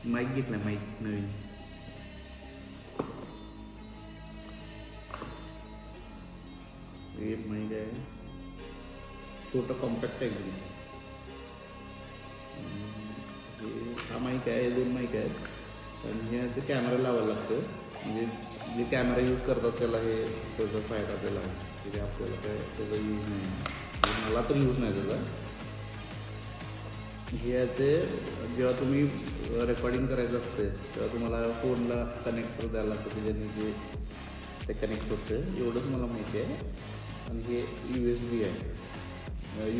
Mic घेतला, mic नवीन. एक mic आहे, छोटा कॉम्पॅक्ट आहे एकदम. हा माईक आहे, 2 माईक आहेत आणि हे ते कॅमेरा लावायला लागतं. म्हणजे जे कॅमेरा यूज करतात त्याला हे त्याचा फायदा त्याला आहे. म्हणजे आपल्याला काय त्याचा यूज नाही, म्हणजे मला तर यूज नाही त्याचा. हे आहे ते, जेव्हा तुम्ही रेकॉर्डिंग करायचं असते तेव्हा तुम्हाला फोनला कनेक्टर द्यायला लागतं, त्याच्याने जे ते कनेक्ट होतं, एवढंच मला माहिती आहे. आणि हे USB आहे,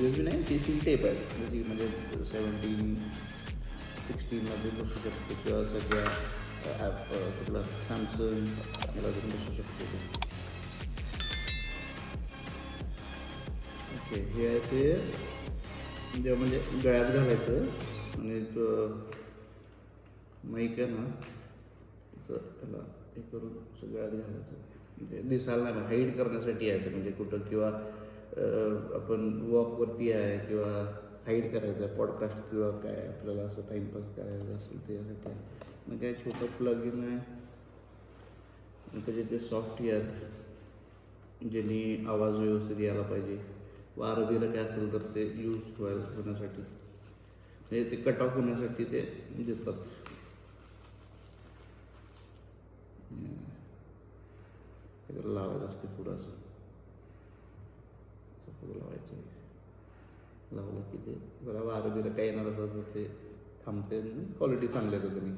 USB नाही, ती सी टेप आहे. जशी म्हणजे 17-16मध्ये बसू शकते किंवा सगळ्या ॲप कुठला सॅमसंग याला तुम्ही बसू शकतो. ओके, हे आहे ते जेव्हा म्हणजे गळ्यात घालायचं आणि तो माईक आहे ना, तर त्याला हे करून सगळ्यात घालायचं. म्हणजे दिसायला नाही, हाईड करण्यासाठी आहे ते. म्हणजे कुठं किंवा आपण वॉकवरती आहे किंवा हाईड करायचं आहे पॉडकास्ट किंवा काय आपल्याला असं टाईमपास करायचं असेल त्यासाठी. मग काय छोटं प्लग इन आहे आणि त्याचे ते सॉफ्ट आहेत ज्यांनी आवाज व्यवस्थित यायला पाहिजे. वारं बिरं काय असेल तर ते यूज होण्यासाठी, म्हणजे ते कट ऑफ होण्यासाठी ते देतात. लावायचं असते पुढं असं पुढं लावायचं. लावलं की ते जरा वारं बिरं काय येणार असं तर ते थांबते, क्वालिटी चांगली आहे त्याने.